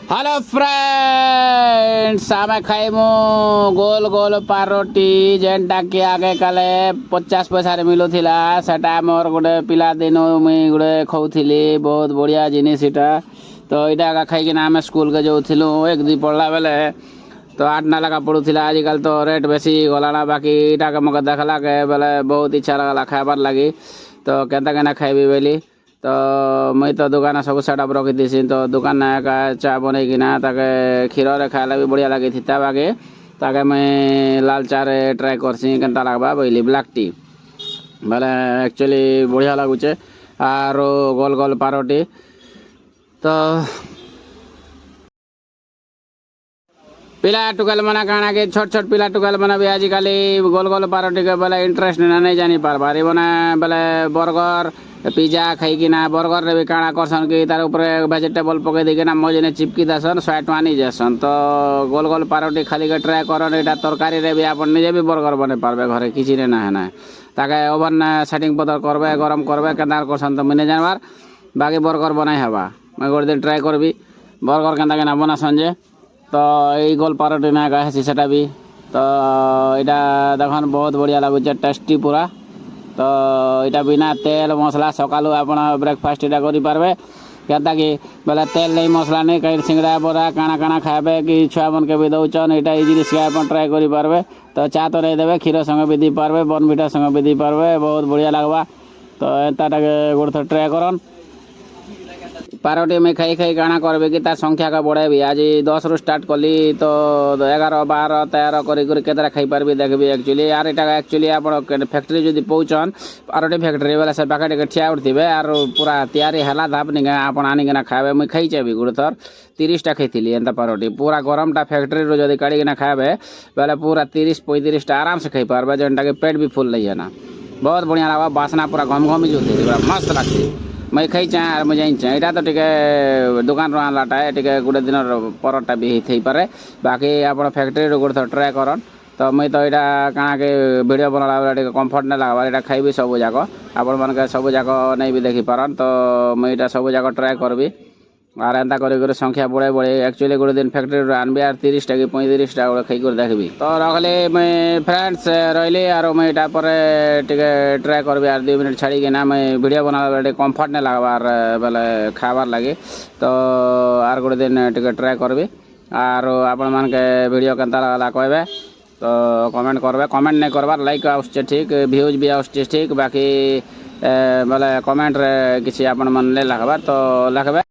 hello friends आमे खाइमु गोल गोल पारोटी जेनटा कि आगे काले 50 पैसा मिलुथिला सेटा मोर गोटे पिला दिन मुई गोटे खाउथिली बहुत बढ़िया जिनिस इटा तो इटा खाई कि आमे स्कूल के जाउथिलु एक दी पढ़ला बेले तो 8 ना लगा पड़ुथिला आजकल तो रेट बेसी गलाना बाकी इटा के मके देखला के बेले बहुत इच्छा लगला खाइबार लगी तो केनता केना खाइबी बेली तो मुई तो दुकान सब सेटअप रखी दीसी तो दुकान का चा बन किना क्षीर रे खाइला भी बढ़िया लगी था बागे ताके मुई लाल चा रे ट्राए करसी केनता लगबा बोली ब्लैक टी बोले एक्चुअली बढ़िया लगुचे आर गोल गोल पारोटी तो पिला टुकल मना काना के छोट छोट पिला टुकल मना भी आजिकल गोल गोल पारोटी के बोले इंटरेस्ट नहीं जानी पारबार बना बोले बर्गर पिज्जा खाई कि बर्गर रे भी काଣା करसन कि तार ऊपर वेजिटेबल पकई देकिना मजे चिपकी देसन 100 टका नहीं जासन तो गोल गोल पारोटी खाली के ट्राए करन एटा तरकारी रे भी आपन निजे भी बर्गर बने पारबे घरे किछि रे ना है ना ताके ओवन सेटिंग पदर करबे गरम करबे केदार करसन तो मने जानबार बाकी बर्गर बनाई हवा मैं गोटे दिन ट्राए करबी बर्गर केनता केना बनासन जे तो यही गोल पारोटी ना कहसी सेटा भी तो यहाँ देखन बहुत बढ़िया लगुचे टेस्टी पूरा तो यहाँ बिना तेल मसला सकालू आप ब्रेकफास्ट यहाँ करें क्या कि बोले तेल नहीं मसला नहीं कहीं सिंगड़ा बरा काଣା काଣା खाए कि छुआ मन के भी दौन यहाँ इजिली से आप ट्राए करें तो चा तो नहीं देवे क्षीर संगे भी दी पारे बर्नविटा संगे भी दी पारे बहुत बढ़िया लगवा तो एंता गोटे थर ट्राए करन पारोटी में खाई खाई काଣା करबे कि तार संख्या का बढ़ाबी आज 10 रु स्टार्ट कली तो 11 12 13 करी केतरा खाई पारबी देखबी एक्चुअली यार एटा एक्चुअली आपण फैक्ट्री जदी पहुचन पारोटी फैक्ट्री वाला से पैकेट के ठिया उठथिबे आर पूरा तैयारी हला धापनी आपण आनी के खाबे मुई खाई छबी गुड थर 30 टा खाइथिली एंता पारोटी पूरा गरम टा फैक्ट्री रो जदी काडी के खाबे बेले पूरा 30 35 टा आराम से खाई पारबे जेंटा के पेट भी फुल नहीं है ना बहुत बढ़िया लागबा बासना पूरा घम घमी जोती पूरा मस्त लागती मैं खाई चा मुझे यहाँ तो टे दुकान आनलाटा है टे गोटे दिन परटा भी हो पारे बाकी आप फैक्ट्री गोटे थर ट्राए करन तो मुई तो यहाँ काଣା के वीडियो बनाला बेले कंफर्ट नहीं लगवा यहाँ खाइबी सब जाक आपण मन सब जाक नहीं भी देखी पारन तो मुई यहाँ सब जाक ट्राए करबी और एंता कर संख्या बढ़े बढ़े एक्चुअली गोटे दिन फैक्ट्री आनबी आर 30 टा कि 35 टा खाई देखबी तो रखली मुई फ्रेंड्स रही और मुई यहाँ पर ट्राए करबी आर 2 मिनट छाड़ी ना मुई वीडियो बना बेले कंफर्ट नहीं लगवार बेले खाबार लगी तो आर गोटे दिन टे ट्राए करबी आर आपण मान के वीडियो केनता लगला कहबे तो कमेंट करबे कमेंट नहीं करबार लाइक आउचे ठीक व्यूज भी आउचे ठीक बाकी बोले कमेंट रे किसी आपण मन ले लगबार तो लगबे